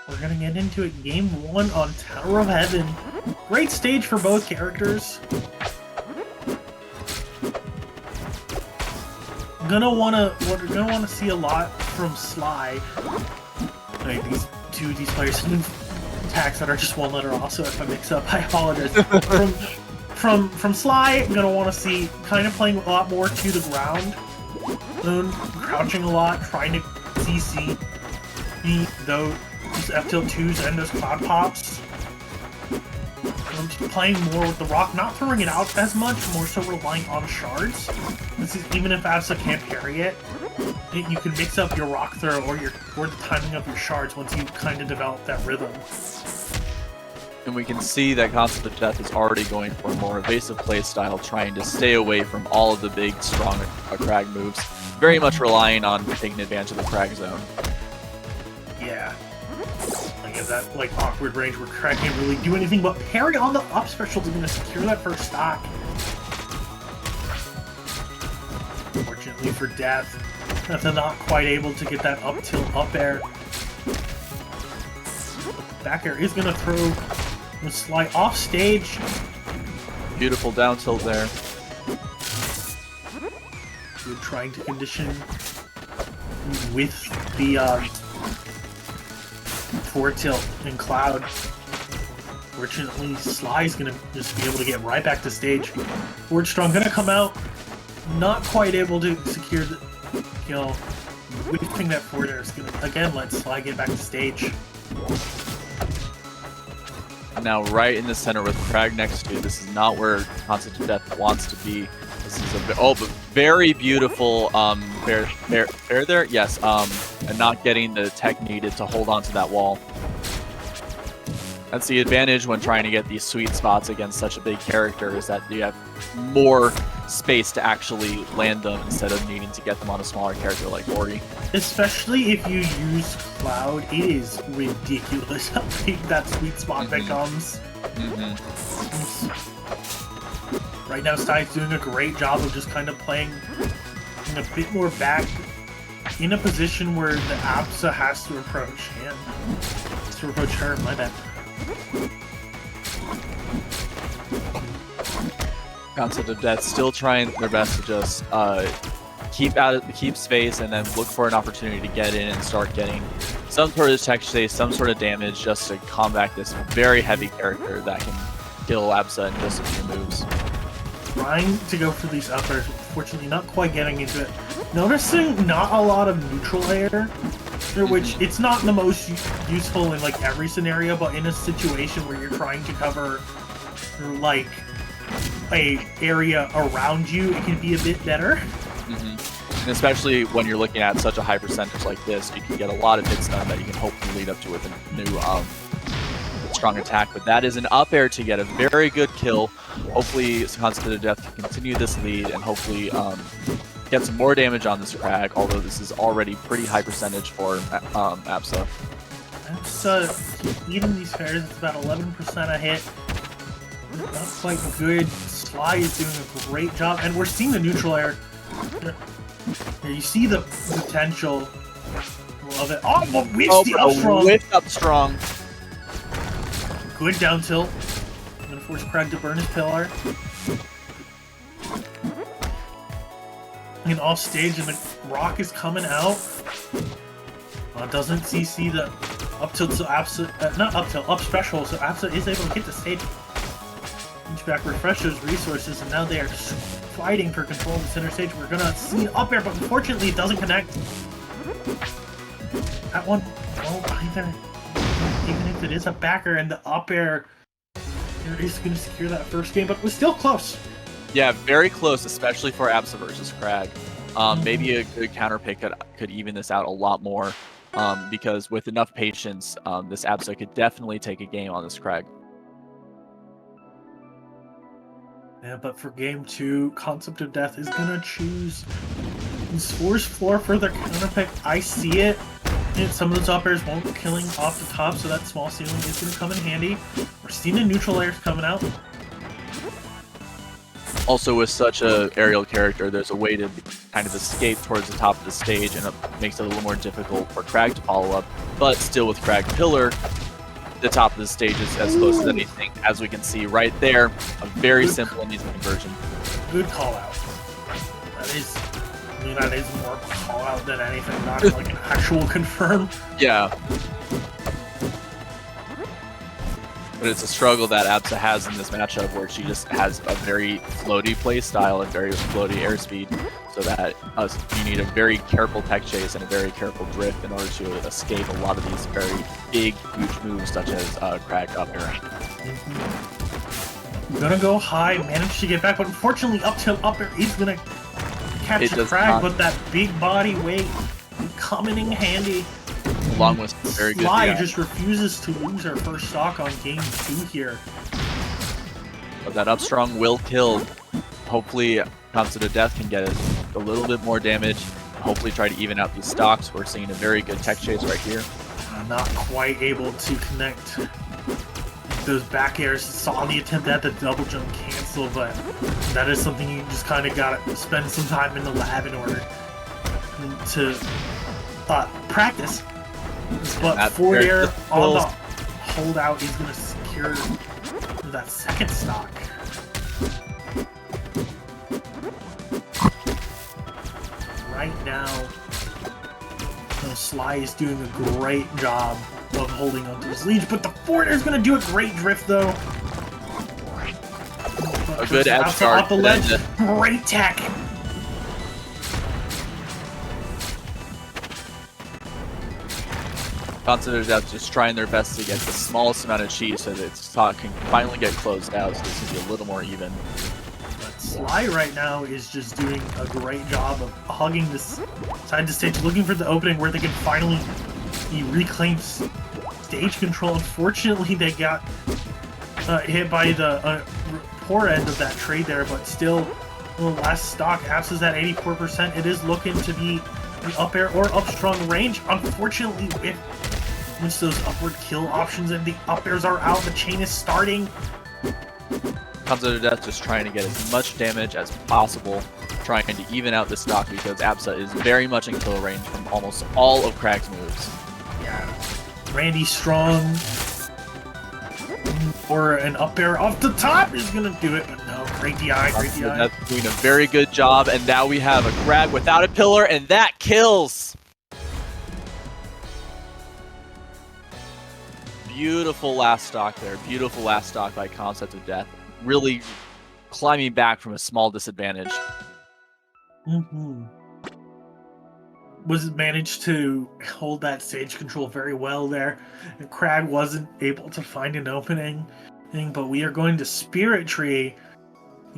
we're gonna get into it. Game 1 on Tower of Heaven. Great stage for both characters. We're gonna wanna see a lot from Sly. Like these players have attacks that are just one letter off, so if I mix up, I apologize. From Sly, I'm gonna want to see kind of playing a lot more to the ground, crouching a lot, trying to CC those F-2s and those cloud pops. Playing more with the rock, not throwing it out as much, more so relying on shards. This is even if Absa can't parry it, you can mix up your rock throw or the timing of your shards once you kind of develop that rhythm. And we can see that Concept of Death is already going for a more evasive playstyle, trying to stay away from all of the big, strong Kragg moves. Very much relying on taking advantage of the Kragg zone. Yeah. Like in that awkward range where Kragg can't really do anything but parry on the up special to secure that first stock. Fortunately for Death, Death is not quite able to get that up tilt up air. Back air is gonna throw the Sly off stage. Beautiful down tilt there. Good trying to condition with the forward tilt and cloud. Fortunately, Sly's gonna just be able to get right back to stage. Forward strong gonna come out, not quite able to secure the kill. Whipping that forward air is gonna again let Sly get back to stage. Now right in the center with Kragg next to you. This is not where Concept of Death wants to be. This is a but very beautiful fair there. Yes, and not getting the tech needed to hold on to that wall. That's the advantage when trying to get these sweet spots against such a big character, is that you have more space to actually land them instead of needing to get them on a smaller character like Ori. Especially if you use Cloud, it is ridiculous how big that sweet spot becomes. Right now, Stein's doing a great job of just kind of playing a bit more back in a position where the Absa has to approach him. Has to approach her, my bad. Concept of Death still trying their best to just keep space and then look for an opportunity to get in and start getting some sort of tech chase, some sort of damage, just to combat this very heavy character that can kill Absa in just a few moves. Trying to go for these uppers, unfortunately not quite getting into it. Noticing not a lot of neutral air, which it's not the most useful in every scenario, but in a situation where you're trying to cover a area around you, it can be a bit better. And especially when you're looking at such a high percentage like this, you can get a lot of hits done that you can hopefully lead up to with a new strong attack. But that is an up air to get a very good kill. Hopefully Concept of Death can continue this lead and hopefully get some more damage on this Kragg, although this is already pretty high percentage for Absa. That's even these pairs, it's about 11% a hit. Not quite good. Sly is doing a great job, and we're seeing the neutral air. Here you see the potential of it. Oh, but whiffs the up strong. Whiffed up strong. Good down tilt. I'm gonna force Kragg to burn his pillar. And off stage, and the rock is coming out. Doesn't CC the up tilt, so Absa, not up tilt, up special, so Absa is able to hit the stage. Reach back, refresh those resources, and now they are fighting for control of the center stage. We're gonna see an up air, but unfortunately it doesn't connect. That one won't either. Even if it is a backer, and the up air is going to secure that first game, but it was still close. Yeah, very close, especially for Absa versus Kragg. Maybe a good counter pick could even this out a lot more, because with enough patience, this Absa could definitely take a game on this Kragg. Yeah, but for game 2, Concept of Death is gonna choose Force Floor for their counter pick. I see it. And some of those up airs won't killing off the top, so that small ceiling is gonna come in handy. We're seeing the neutral airs coming out. Also, with such a aerial character, there's a way to kind of escape towards the top of the stage, and it makes it a little more difficult for Kragg to follow up. But still, with Kragg Pillar, the top of the stage is as close as anything, as we can see right there. A very simple and easy conversion. Good call out. That is, I mean, that is more call out than anything, not like an actual confirm. Yeah. But it's a struggle that Absa has in this matchup where she just has a very floaty play style and very floaty airspeed, so that you need a very careful tech chase and a very careful drift in order to escape a lot of these very big, huge moves such as Kragg up air. Gonna go high, managed to get back, but unfortunately up tilt up air is gonna catch Kragg, but that big body weight coming in handy. Along with very good Sly just refuses to lose her first stock on game 2 here. But that up strong will kill. Hopefully TheConceptOfDe4th can get a little bit more damage. Hopefully try to even out these stocks. We're seeing a very good tech chase right here. Not quite able to connect those back airs. Saw the attempt at the double jump cancel, but that is something you just kind of gotta spend some time in the lab in order to practice. But forward air on the holdout is going to secure that second stock. Right now, Sly is doing a great job of holding onto his lead, but the forward air is going to do a great drift though. A good edge guard. Off the ledge, great tech. TheConceptOfDe4th just trying their best to get the smallest amount of cheese so that its stock can finally get closed out, so this can be a little more even. But Sly right now is just doing a great job of hugging this side to stage, looking for the opening where they can finally reclaim stage control. Unfortunately, they got hit by the poor end of that trade there, but still, the last stock, Absa's at 84%. It is looking to be the up air or up strong range. Unfortunately, once those upward kill options and the up airs are out, the chain is starting. TheConceptOfDe4th just trying to get as much damage as possible, trying to even out the stock because Absa is very much in kill range from almost all of Kragg's moves. Yeah, Randy Strong or an up air off the top is gonna do it, but no, great DI, great DI. That's doing a very good job, and now we have a Kragg without a pillar, and that kills! Beautiful last stock there, beautiful last stock by TheConceptOfDe4th. Really climbing back from a small disadvantage. Was managed to hold that stage control very well there. And Kragg wasn't able to find an opening, but we are going to Spirit Tree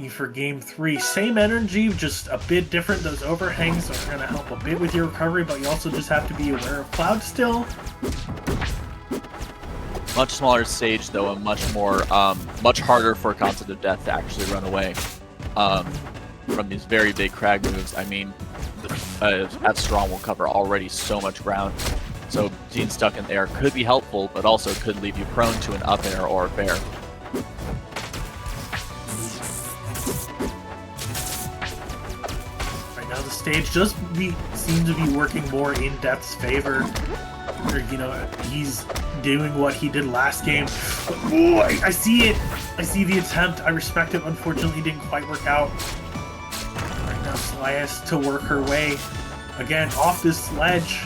for game 3. Same energy, just a bit different. Those overhangs are going to help a bit with your recovery, but you also just have to be aware of Cloud still. Much smaller stage though, and much more, much harder for TheConceptOfDe4th to actually run away from these very big Kragg moves. I mean, F strong will cover already so much ground, so being stuck in the air could be helpful, but also could leave you prone to an up air or a fair. Right now, the stage does seem to be working more in Death's favor. Or, you know, he's doing what he did last game. But, ooh, I see it. I see the attempt. I respect it. Unfortunately, it didn't quite work out. Right now, Sly has to work her way again off this ledge.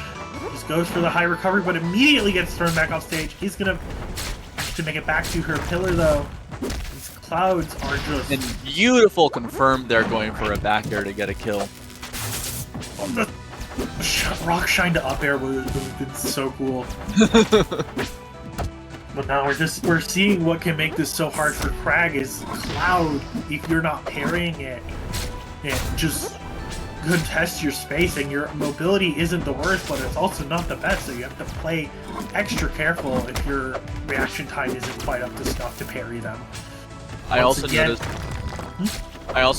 Just goes for the high recovery, but immediately gets thrown back off stage. He's gonna have to make it back to her pillar though. These clouds are just... And beautiful confirmed they're going for a back air to get a kill. Oh, the rock shine to up air was so cool. But now we're seeing what can make this so hard for Kragg is Cloud. If you're not parrying it, and just contest your spacing, your mobility isn't the worst, but it's also not the best. So you have to play extra careful if your reaction time isn't quite up to snuff to parry them. I also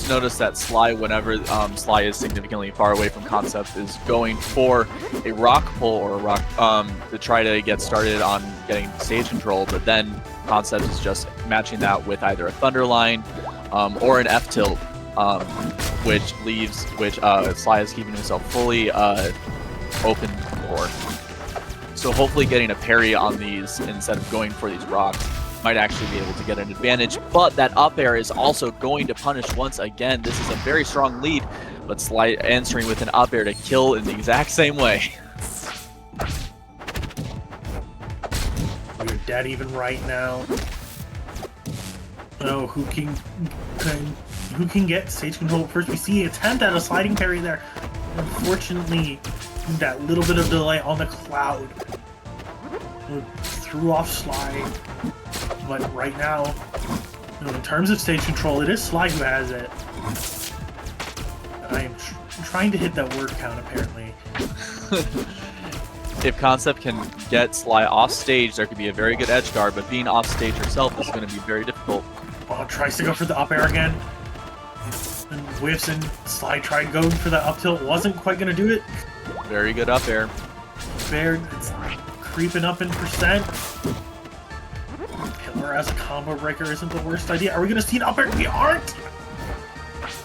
noticed that Sly, whenever Sly is significantly far away from Concept, is going for a rock pull or a rock to try to get started on getting stage control, but then Concept is just matching that with either a Thunder Line or an F tilt which Sly is keeping himself fully open for. So hopefully getting a parry on these instead of going for these rocks might actually be able to get an advantage. But that up air is also going to punish once again. This is a very strong lead, but Sly answering with an up air to kill in the exact same way. We're dead even right now. Oh, who can get stage control first? We see an attempt at a sliding parry there. Unfortunately, that little bit of delay on the cloud threw off Sly. But right now, in terms of stage control, it is Sly who has it. I am trying to hit that word count, apparently. If Concept can get Sly off stage, there could be a very good edge guard, but being off stage herself is going to be very difficult. Oh, tries to go for the up air again. And whiffs, and Sly tried going for that up tilt. Wasn't quite going to do it. Very good up air. Bear, it's creeping up in percent. Pillar as a combo breaker isn't the worst idea. Are we going to see an up air? We aren't!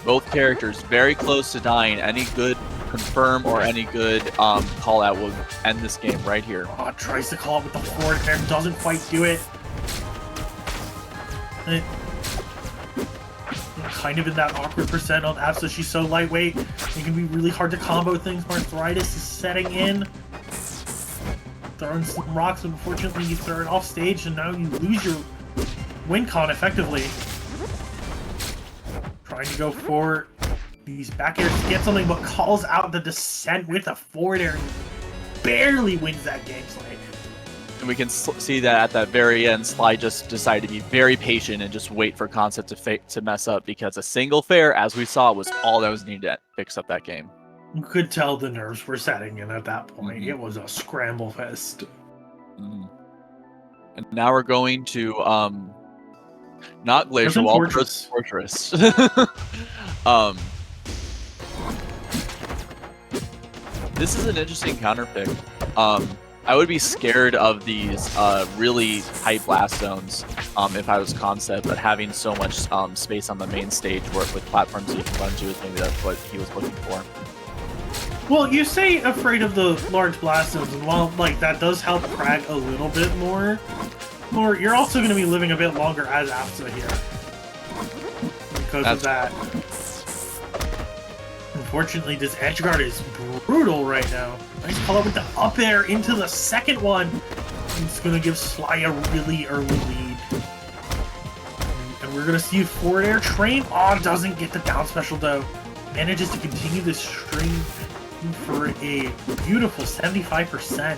Both characters very close to dying. Any good confirm or any good call out will end this game right here. Oh, tries to call it with the forward air, doesn't quite do it. Kind of in that awkward percent on Absa. She's so lightweight, it can be really hard to combo things. Arthritis is setting in. Throwing some rocks, unfortunately you throw it off stage and now you lose your win con effectively. Trying to go for these back airs to get something, but calls out the descent with a forward air and barely wins that game play. And we can see that at that very end, Sly just decided to be very patient and just wait for Concept to mess up, because a single fair, as we saw, was all that was needed to fix up that game. You could tell the nerves were setting in at that point. It was a scramble fest. And now we're going to not Glacier Wall, Fortress. This is an interesting counter pick. I would be scared of these really tight blast zones if I was Concept, but having so much space on the main stage with platforms you can run to is maybe that's what he was looking for. Well, you say afraid of the large blast zones, and while like that does help Kragg a little bit more, you're also going to be living a bit longer as Absa here because of that. Unfortunately, this edge guard is brutal right now. Nice call out with the up air into the second one. It's going to give Sly a really early lead. And we're going to see forward air train. Oh, doesn't get the down special though. Manages to continue this string for a beautiful 75%.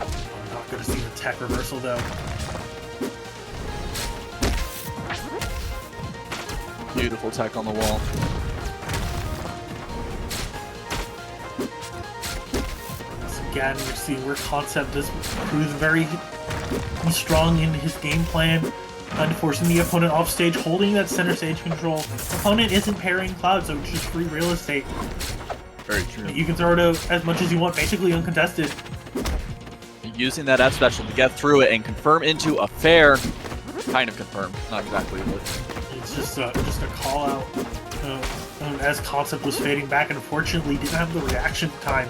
I'm not going to see the tech reversal though. Beautiful tech on the wall. Again, we're seeing where Concept does prove very strong in his game plan, forcing the opponent off stage, holding that center stage control. The opponent isn't parrying Cloud, so it's just free real estate. Very true. You can throw it out as much as you want, basically uncontested. Using that F special to get through it and confirm into a fair, kind of confirm, not exactly, but it's just a call out. As Concept was fading back, and unfortunately didn't have the reaction time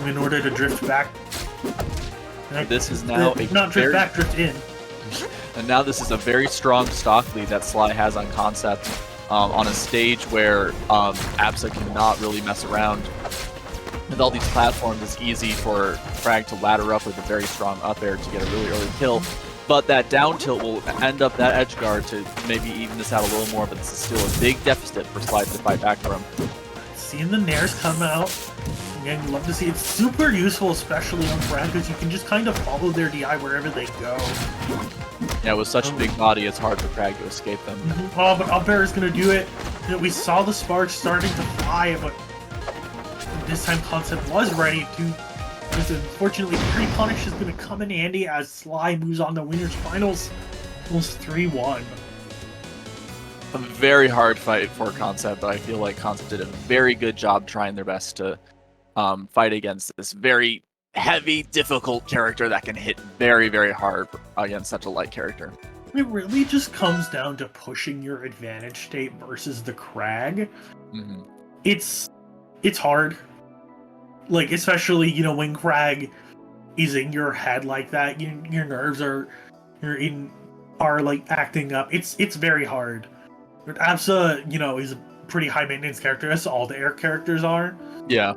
in order to drift back. This is now drift in. And now this is a very strong stock lead that Sly has on Concept on a stage where Absa cannot really mess around. With all these platforms, it's easy for Kragg to ladder up with a very strong up air to get a really early kill. But that down tilt will end up that edge guard to maybe even this out a little more, but this is still a big deficit for Sly to fight back from. Seeing the nairs come out, again, love to see it. Super useful, especially on Kragg, because you can just kind of follow their DI wherever they go. Yeah, with such a big body, it's hard for Kragg to escape them. Oh, but up air is going to do it. We saw the sparks starting to fly, but this time Concept was ready to. Because unfortunately, pre-punish is going to come in handy as Sly moves on to winners finals. Almost 3-1. A very hard fight for Concept, but I feel like Concept did a very good job trying their best to fight against this very heavy, difficult character that can hit very, very hard against such a light character. it really just comes down to pushing your advantage state versus the Kragg. Mm-hmm. It's hard. Like, especially, you know, when Kragg is in your head like that, your nerves are like acting up. It's very hard. But Absa, you know, is a pretty high maintenance character, as all the air characters are. Yeah.